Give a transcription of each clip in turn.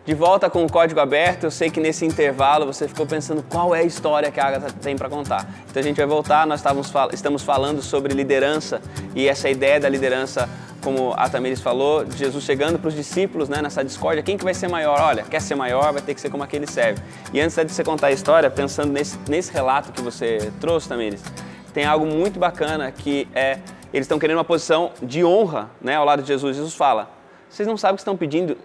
De volta com o código aberto, eu sei que nesse intervalo você ficou pensando qual é a história que a Agatha tem para contar. Então a gente vai voltar, nós estamos falando sobre liderança e essa ideia da liderança, como a Tamires falou, de Jesus chegando para os discípulos, né, nessa discórdia, quem que vai ser maior? Olha, quer ser maior, vai ter que ser como aquele serve. E antes de você contar a história, pensando nesse relato que você trouxe, Tamires, tem algo muito bacana que eles estão querendo uma posição de honra, né, ao lado de Jesus. Jesus fala, vocês não sabem o que estão pedindo?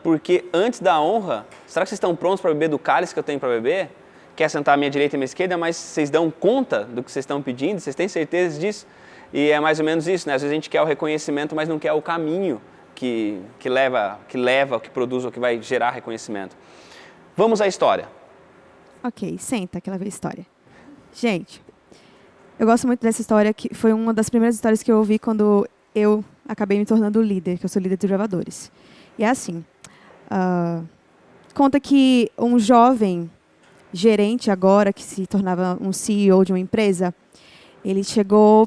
Porque antes da honra, será que vocês estão prontos para beber do cálice que eu tenho para beber? Quer sentar à minha direita e à minha esquerda, mas vocês dão conta do que vocês estão pedindo? Vocês têm certeza disso? E é mais ou menos isso, né? Às vezes a gente quer o reconhecimento, mas não quer o caminho que leva, o que produz, ou que vai gerar reconhecimento. Vamos à história. Ok, senta que ela vê a história. Gente, eu gosto muito dessa história, que foi uma das primeiras histórias que eu ouvi quando eu acabei me tornando líder, que eu sou líder de gravadores. E é assim, conta que um jovem gerente agora, que se tornava um CEO de uma empresa, ele chegou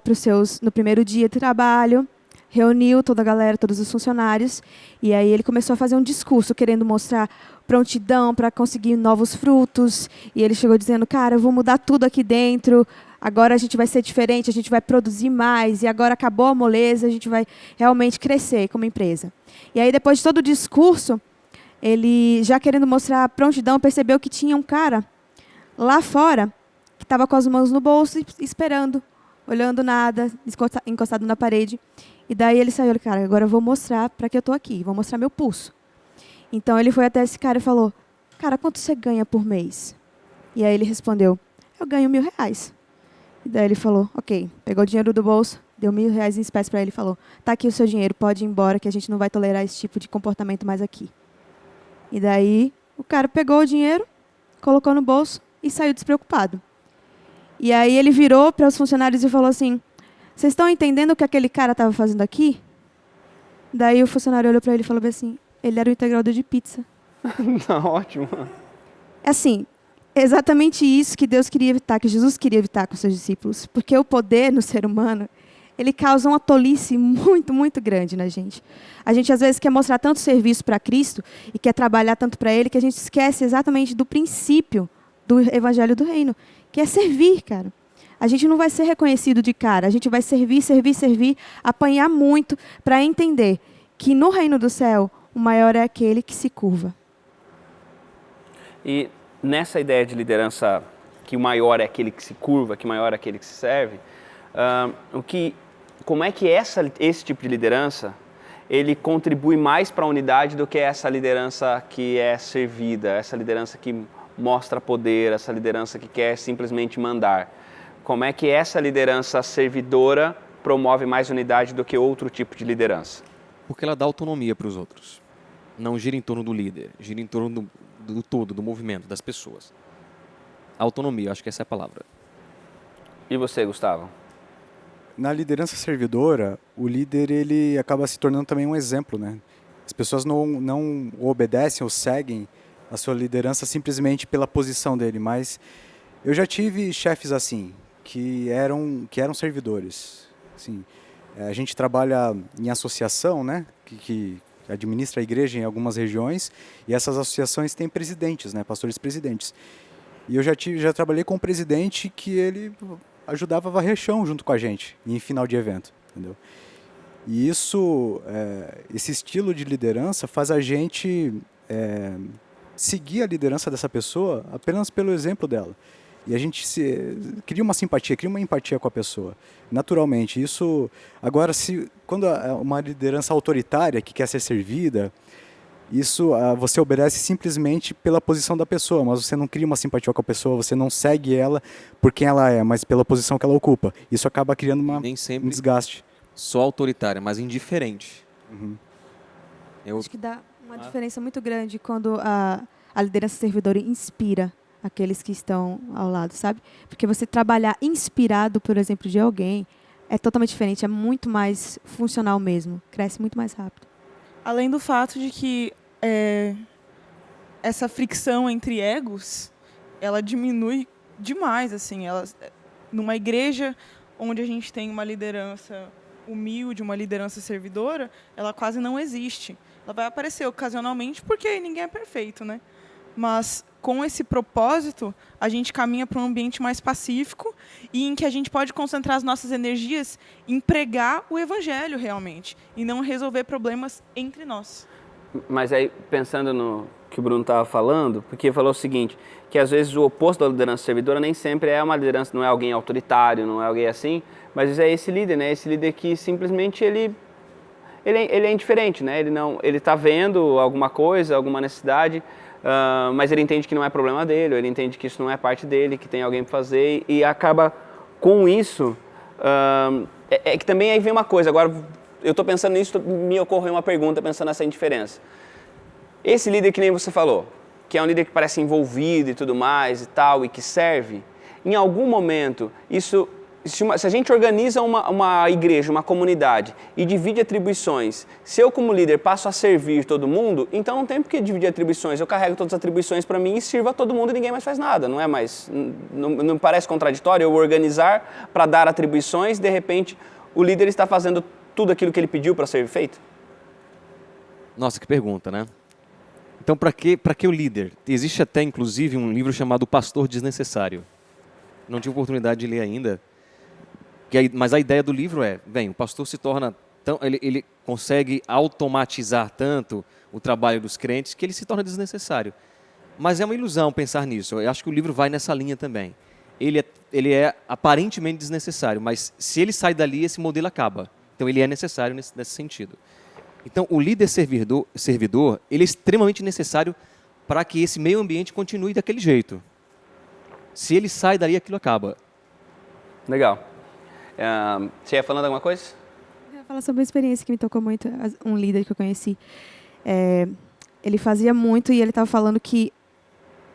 no primeiro dia de trabalho, reuniu toda a galera, todos os funcionários, e aí ele começou a fazer um discurso, querendo mostrar prontidão para conseguir novos frutos, e ele chegou dizendo, cara, eu vou mudar tudo aqui dentro, agora a gente vai ser diferente, a gente vai produzir mais, e agora acabou a moleza, a gente vai realmente crescer como empresa. E aí, depois de todo o discurso, ele, já querendo mostrar prontidão, percebeu que tinha um cara lá fora que estava com as mãos no bolso, esperando, olhando nada, encostado na parede. E daí ele saiu, cara, agora eu vou mostrar para que eu estou aqui, vou mostrar meu pulso. Então ele foi até esse cara e falou, cara, quanto você ganha por mês? E aí ele respondeu, eu ganho R$1.000. E daí ele falou, ok, pegou o dinheiro do bolso, deu R$1.000 em espécie para ele e falou, tá aqui o seu dinheiro, pode ir embora que a gente não vai tolerar esse tipo de comportamento mais aqui. E daí o cara pegou o dinheiro, colocou no bolso e saiu despreocupado. E aí ele virou para os funcionários e falou assim, vocês estão entendendo o que aquele cara estava fazendo aqui? Daí o funcionário olhou para ele e falou assim, ele era o integrador de pizza. Tá ótimo. É assim, exatamente isso que Deus queria evitar, que Jesus queria evitar com seus discípulos. Porque o poder no ser humano, ele causa uma tolice muito, muito grande na gente. A gente, às vezes, quer mostrar tanto serviço para Cristo e quer trabalhar tanto para Ele, que a gente esquece exatamente do princípio do Evangelho do Reino, que é servir, cara. A gente não vai ser reconhecido de cara, a gente vai servir, servir, servir, apanhar muito para entender que no Reino do Céu, o maior é aquele que se curva. E nessa ideia de liderança, que o maior é aquele que se curva, que o maior é aquele que se serve, como é que esse tipo de liderança, ele contribui mais para a unidade do que essa liderança que é servida, essa liderança que mostra poder, essa liderança que quer simplesmente mandar? Como é que essa liderança servidora promove mais unidade do que outro tipo de liderança? Porque ela dá autonomia para os outros. Não gira em torno do líder, gira em torno do todo, do movimento, das pessoas. Autonomia, acho que essa é a palavra. E você, Gustavo? Na liderança servidora, o líder ele acaba se tornando também um exemplo, né? As pessoas não obedecem ou seguem a sua liderança simplesmente pela posição dele, mas eu já tive chefes assim, que eram servidores. Assim, a gente trabalha em associação, né? Que administra a igreja em algumas regiões, e essas associações têm presidentes, né? Pastores presidentes. E eu já trabalhei com um presidente que ele ajudava a varrer chão junto com a gente em final de evento, entendeu? E esse estilo de liderança faz a gente seguir a liderança dessa pessoa apenas pelo exemplo dela. E a gente cria uma simpatia, cria uma empatia com a pessoa, naturalmente. Isso, agora, quando é uma liderança autoritária que quer ser servida, isso você obedece simplesmente pela posição da pessoa, mas você não cria uma simpatia com a pessoa, você não segue ela por quem ela é, mas pela posição que ela ocupa. Isso acaba criando Nem sempre um desgaste. Só autoritária, mas indiferente. Uhum. Acho que dá uma diferença muito grande quando a liderança servidora inspira aqueles que estão ao lado, sabe? Porque você trabalhar inspirado, por exemplo, de alguém, é totalmente diferente, é muito mais funcional mesmo, cresce muito mais rápido. Além do fato de que essa fricção entre egos, ela diminui demais, assim, numa igreja onde a gente tem uma liderança humilde, uma liderança servidora, ela quase não existe. Ela vai aparecer ocasionalmente porque ninguém é perfeito, né? Mas com esse propósito, a gente caminha para um ambiente mais pacífico e em que a gente pode concentrar as nossas energias em pregar o evangelho realmente e não resolver problemas entre nós. Mas aí, pensando no que o Bruno estava falando, porque falou o seguinte, que às vezes o oposto da liderança servidora nem sempre é uma liderança, não é alguém autoritário, não é alguém assim, mas é esse líder, né? Esse líder que simplesmente ele é indiferente, né? Ele está vendo alguma coisa, alguma necessidade, mas ele entende que não é problema dele, ou ele entende que isso não é parte dele, que tem alguém para fazer, e acaba com isso. É que também aí vem uma coisa, agora eu estou pensando nisso, me ocorreu uma pergunta pensando nessa indiferença. Esse líder que nem você falou, que é um líder que parece envolvido e tudo mais e tal, e que serve, em algum momento, se a gente organiza uma igreja, uma comunidade e divide atribuições, se eu como líder passo a servir todo mundo, então não tem por que dividir atribuições, eu carrego todas as atribuições para mim e sirvo a todo mundo e ninguém mais faz nada, não é mais, não parece contraditório eu organizar para dar atribuições, de repente o líder está fazendo tudo aquilo que ele pediu para ser feito? Nossa, que pergunta, né? Então, para que o líder? Existe até, inclusive, um livro chamado O Pastor Desnecessário. Não tive oportunidade de ler ainda. Mas a ideia do livro é, o pastor se torna ele consegue automatizar tanto o trabalho dos crentes que ele se torna desnecessário. Mas é uma ilusão pensar nisso. Eu acho que o livro vai nessa linha também. Ele é aparentemente desnecessário, mas se ele sai dali, esse modelo acaba. Então, ele é necessário nesse sentido. Então, o líder servidor, ele é extremamente necessário para que esse meio ambiente continue daquele jeito. Se ele sai dali, aquilo acaba. Legal. Você ia falando alguma coisa? Eu ia falar sobre uma experiência que me tocou muito, um líder que eu conheci. Ele fazia muito e ele estava falando que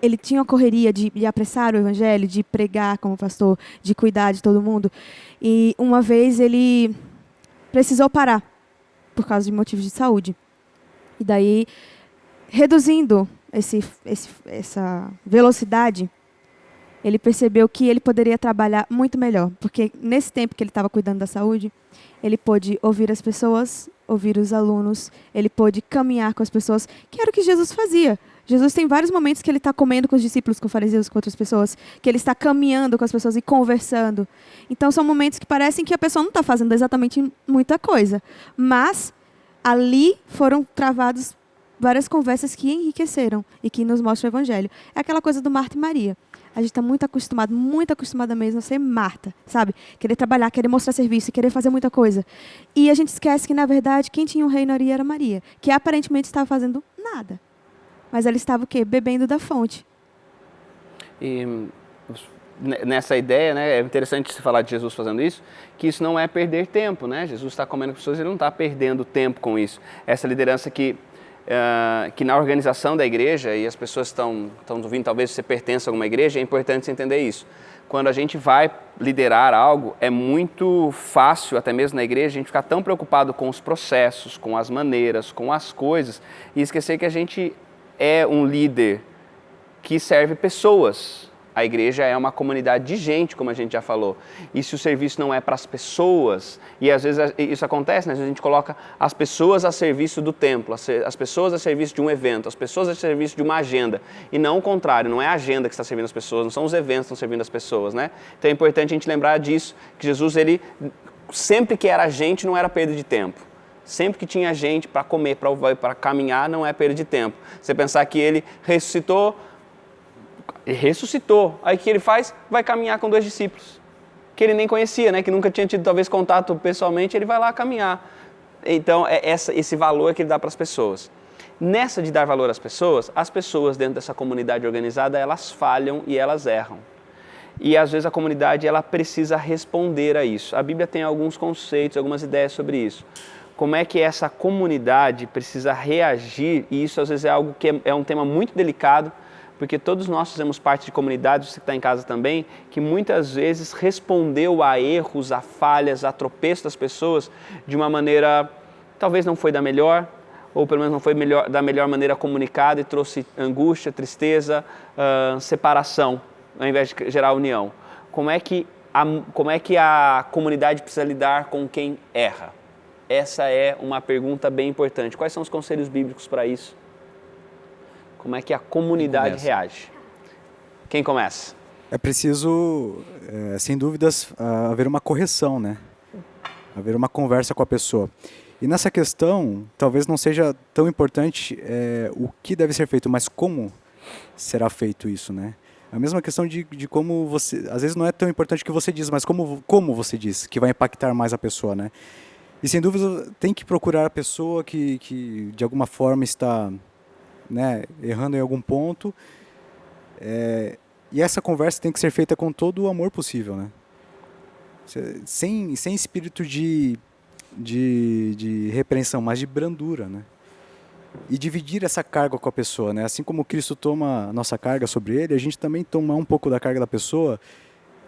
ele tinha uma correria de apressar o evangelho, de pregar como pastor, de cuidar de todo mundo. E uma vez ele precisou parar por causa de motivos de saúde. E daí, reduzindo essa velocidade, ele percebeu que ele poderia trabalhar muito melhor, porque nesse tempo que ele estava cuidando da saúde, ele pôde ouvir as pessoas, ouvir os alunos, ele pôde caminhar com as pessoas, que era o que Jesus fazia. Jesus tem vários momentos que ele está comendo com os discípulos, com os fariseus, com outras pessoas, que ele está caminhando com as pessoas e conversando. Então, são momentos que parecem que a pessoa não está fazendo exatamente muita coisa, mas ali foram travadas várias conversas que enriqueceram e que nos mostram o evangelho. É aquela coisa do Marta e Maria. A gente está muito acostumada mesmo a ser Marta, sabe? Querer trabalhar, querer mostrar serviço, querer fazer muita coisa. E a gente esquece que, na verdade, quem tinha o reino ali era Maria, que aparentemente estava fazendo nada. Mas ela estava o quê? Bebendo da fonte. E nessa ideia, né, é interessante se falar de Jesus fazendo isso, que isso não é perder tempo, né? Jesus está comendo com pessoas, ele não está perdendo tempo com isso. Essa liderança que na organização da igreja, e as pessoas estão ouvindo, talvez você pertença a alguma igreja, é importante você entender isso. Quando a gente vai liderar algo, é muito fácil, até mesmo na igreja, a gente ficar tão preocupado com os processos, com as maneiras, com as coisas, e esquecer que a gente é um líder que serve pessoas. A igreja é uma comunidade de gente, como a gente já falou. E se o serviço não é para as pessoas, e às vezes isso acontece, né? Às vezes a gente coloca as pessoas a serviço do templo, as pessoas a serviço de um evento, as pessoas a serviço de uma agenda. E não o contrário, não é a agenda que está servindo as pessoas, não são os eventos que estão servindo as pessoas, né? Então é importante a gente lembrar disso, que Jesus, ele sempre que era gente, não era perda de tempo. Sempre que tinha gente para comer, para caminhar, não é perda de tempo. Você pensar que ele ressuscitou. Aí o que ele faz? Vai caminhar com 2 discípulos, que ele nem conhecia, né? Que nunca tinha tido talvez contato pessoalmente, ele vai lá caminhar. Então, é esse valor que ele dá para as pessoas. Nessa de dar valor às pessoas dentro dessa comunidade organizada, elas falham e elas erram. E às vezes a comunidade ela precisa responder a isso. A Bíblia tem alguns conceitos, algumas ideias sobre isso. Como é que essa comunidade precisa reagir, e isso às vezes é algo que é um tema muito delicado, porque todos nós fazemos parte de comunidades, você que está em casa também, que muitas vezes respondeu a erros, a falhas, a tropeços das pessoas de uma maneira, talvez não foi da melhor, ou pelo menos não foi da melhor maneira comunicada e trouxe angústia, tristeza, separação, ao invés de gerar união. Como é que a comunidade precisa lidar com quem erra? essa é uma pergunta bem importante. Quais são os conselhos bíblicos para isso? Como é que a comunidade reage? Quem começa? É preciso, sem dúvidas, haver uma correção, né? Haver uma conversa com a pessoa. E nessa questão, talvez não seja tão importante o que deve ser feito, mas como será feito isso, né? A mesma questão de como você... Às vezes não é tão importante o que você diz, mas como você diz, que vai impactar mais a pessoa, né? E sem dúvida tem que procurar a pessoa que de alguma forma está, né, errando em algum ponto. E essa conversa tem que ser feita com todo o amor possível, né? Sem espírito de repreensão, mas de brandura, né? E dividir essa carga com a pessoa, né? Assim como Cristo toma a nossa carga sobre ele, a gente também toma um pouco da carga da pessoa,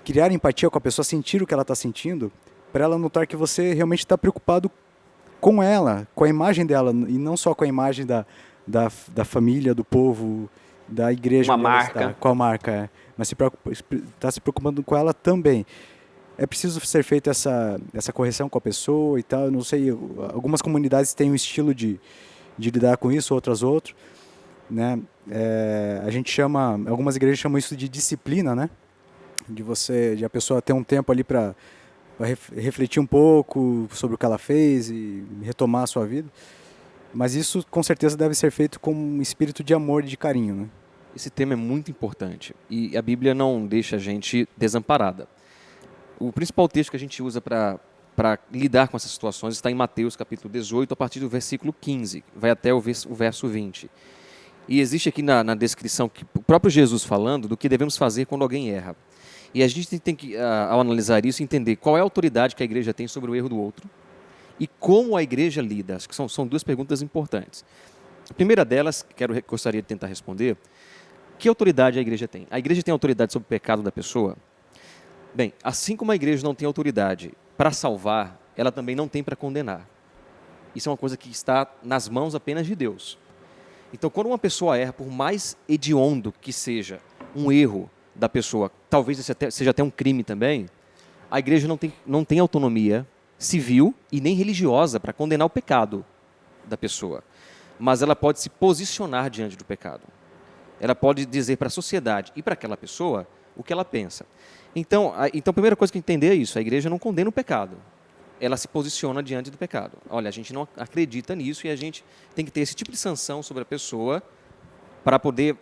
criar empatia com a pessoa, sentir o que ela está sentindo, para ela notar que você realmente está preocupado com ela, com a imagem dela, e não só com a imagem da família, do povo, da igreja. Uma marca. Com a marca, mas está se preocupando com ela também. É preciso ser feita essa correção com a pessoa e tal. Eu não sei, algumas comunidades têm um estilo de lidar com isso, outras outro, né? A gente chama, algumas igrejas chamam isso de disciplina, né? De a pessoa ter um tempo ali para refletir um pouco sobre o que ela fez e retomar a sua vida. Mas isso com certeza deve ser feito com um espírito de amor e de carinho, né? Esse tema é muito importante e a Bíblia não deixa a gente desamparada. O principal texto que a gente usa para lidar com essas situações está em Mateus capítulo 18, a partir do versículo 15, vai até o verso 20. E existe aqui na descrição que o próprio Jesus falando do que devemos fazer quando alguém erra. E a gente tem que, ao analisar isso, entender qual é a autoridade que a igreja tem sobre o erro do outro e como a igreja lida. Acho que são duas perguntas importantes. A primeira delas, gostaria de tentar responder, que autoridade a igreja tem? A igreja tem autoridade sobre o pecado da pessoa? Bem, assim como a igreja não tem autoridade para salvar, ela também não tem para condenar. Isso é uma coisa que está nas mãos apenas de Deus. Então, quando uma pessoa erra, por mais hediondo que seja um erro da pessoa, talvez seja até um crime também, a igreja não tem autonomia civil e nem religiosa para condenar o pecado da pessoa. Mas ela pode se posicionar diante do pecado. Ela pode dizer para a sociedade e para aquela pessoa o que ela pensa. Então, a primeira coisa que entender é isso, a igreja não condena o pecado. Ela se posiciona diante do pecado. Olha, a gente não acredita nisso e a gente tem que ter esse tipo de sanção sobre a pessoa para poder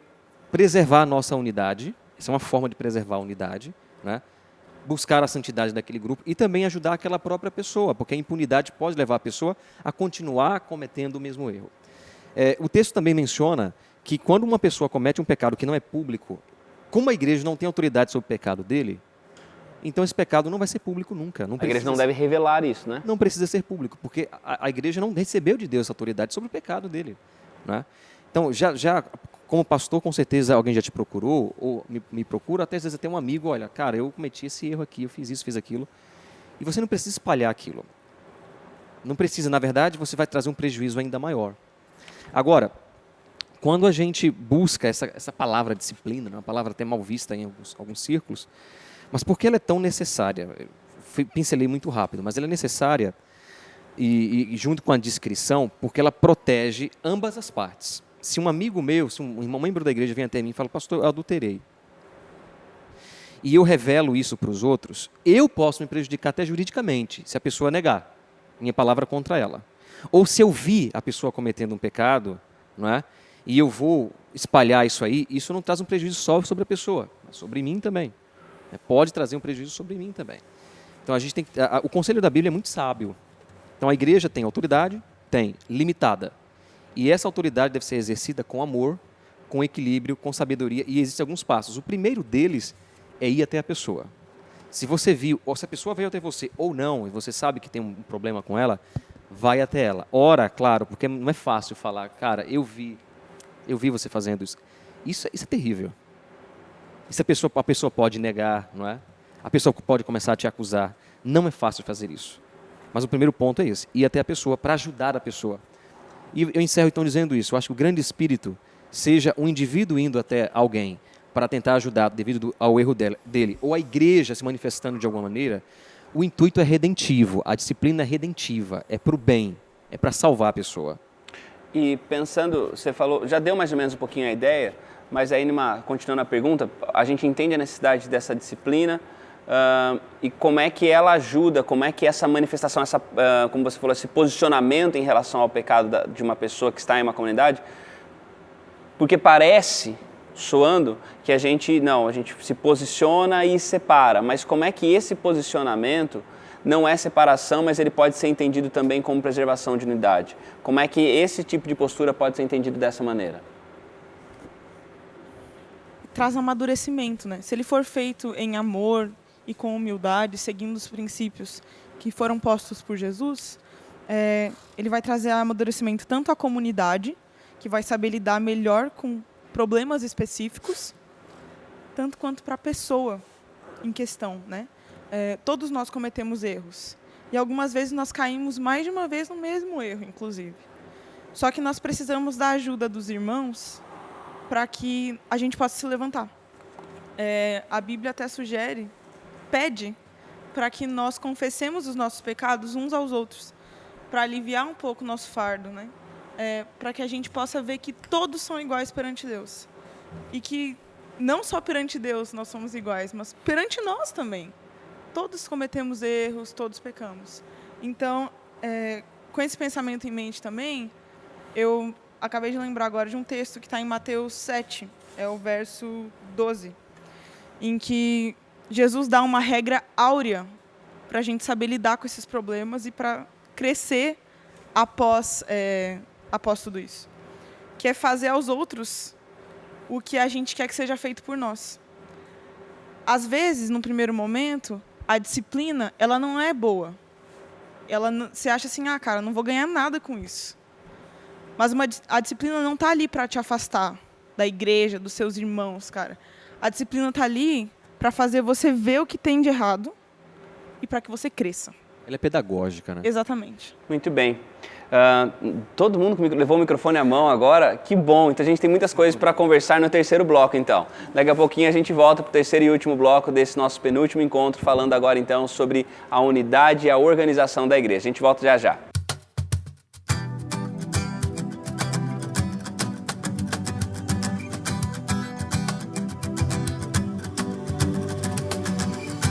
preservar a nossa unidade. Essa é uma forma de preservar a unidade, né? Buscar a santidade daquele grupo e também ajudar aquela própria pessoa, porque a impunidade pode levar a pessoa a continuar cometendo o mesmo erro. O texto também menciona que quando uma pessoa comete um pecado que não é público, como a igreja não tem autoridade sobre o pecado dele, então esse pecado não vai ser público nunca. A igreja não deve revelar isso, né? Não precisa ser público, porque a igreja não recebeu de Deus essa autoridade sobre o pecado dele, né? Então, já como pastor, com certeza alguém já te procurou, ou me procura, até às vezes até um amigo, olha, cara, eu cometi esse erro aqui, eu fiz isso, fiz aquilo. E você não precisa espalhar aquilo. Não precisa, na verdade, você vai trazer um prejuízo ainda maior. Agora, quando a gente busca essa palavra disciplina, uma palavra até mal vista em alguns círculos, mas por que ela é tão necessária? Pincelei muito rápido, mas ela é necessária e junto com a discrição, porque ela protege ambas as partes. Se um amigo meu, se um membro da igreja vem até mim e fala, pastor, eu adulterei, e eu revelo isso para os outros, eu posso me prejudicar até juridicamente, se a pessoa negar minha palavra contra ela. Ou se eu vi a pessoa cometendo um pecado, não é? E eu vou espalhar isso aí, isso não traz um prejuízo só sobre a pessoa, mas sobre mim também. Pode trazer um prejuízo sobre mim também. Então a gente tem que, o conselho da Bíblia é muito sábio. Então a igreja tem autoridade? Tem, limitada. E essa autoridade deve ser exercida com amor, com equilíbrio, com sabedoria, e existem alguns passos. O primeiro deles é ir até a pessoa. Se você viu, ou se a pessoa veio até você ou não, e você sabe que tem um problema com ela, vai até ela. Ora, claro, porque não é fácil falar, cara, eu vi você fazendo isso. Isso é terrível. Isso a pessoa pode negar, não é? A pessoa pode começar a te acusar. Não é fácil fazer isso. Mas o primeiro ponto é esse, ir até a pessoa para ajudar a pessoa. E eu encerro então dizendo isso. Eu acho que o grande espírito seja um indivíduo indo até alguém para tentar ajudar devido ao erro dele, ou a igreja se manifestando de alguma maneira, O intuito é redentivo, a disciplina é redentiva, é para o bem, é para salvar a pessoa. E pensando, você falou, já deu mais ou menos um pouquinho a ideia, mas aí, continuando a pergunta, a gente entende a necessidade dessa disciplina e como é que ela ajuda, como é que essa manifestação, como você falou, esse posicionamento em relação ao pecado de uma pessoa que está em uma comunidade, porque parece, soando, que a gente se posiciona e separa, mas como é que esse posicionamento não é separação, mas ele pode ser entendido também como preservação de unidade? Como é que esse tipo de postura pode ser entendido dessa maneira? Traz amadurecimento, né? Se ele for feito em amor e com humildade, seguindo os princípios que foram postos por Jesus, ele vai trazer amadurecimento tanto à comunidade, que vai saber lidar melhor com problemas específicos, tanto quanto para a pessoa em questão, né? Todos nós cometemos erros. E algumas vezes nós caímos mais de uma vez no mesmo erro, inclusive. Só que nós precisamos da ajuda dos irmãos para que a gente possa se levantar. A Bíblia até pede para que nós confessemos os nossos pecados uns aos outros, para aliviar um pouco o nosso fardo, né? Para que a gente possa ver que todos são iguais perante Deus. E que não só perante Deus nós somos iguais, mas perante nós também. Todos cometemos erros, todos pecamos. Então, com esse pensamento em mente também, eu acabei de lembrar agora de um texto que está em Mateus 7, é o verso 12, em que Jesus dá uma regra áurea para a gente saber lidar com esses problemas e para crescer após tudo isso. Que é fazer aos outros o que a gente quer que seja feito por nós. Às vezes, no primeiro momento, a disciplina, ela não é boa. Você acha assim, cara, não vou ganhar nada com isso. Mas a disciplina não está ali para te afastar da igreja, dos seus irmãos, cara. A disciplina está ali para fazer você ver o que tem de errado e para que você cresça. Ela é pedagógica, né? Exatamente. Muito bem. Todo mundo levou o microfone à mão agora, que bom. Então a gente tem muitas coisas para conversar no terceiro bloco, então. Daqui a pouquinho a gente volta para o terceiro e último bloco desse nosso penúltimo encontro, falando agora então sobre a unidade e a organização da igreja. A gente volta já já.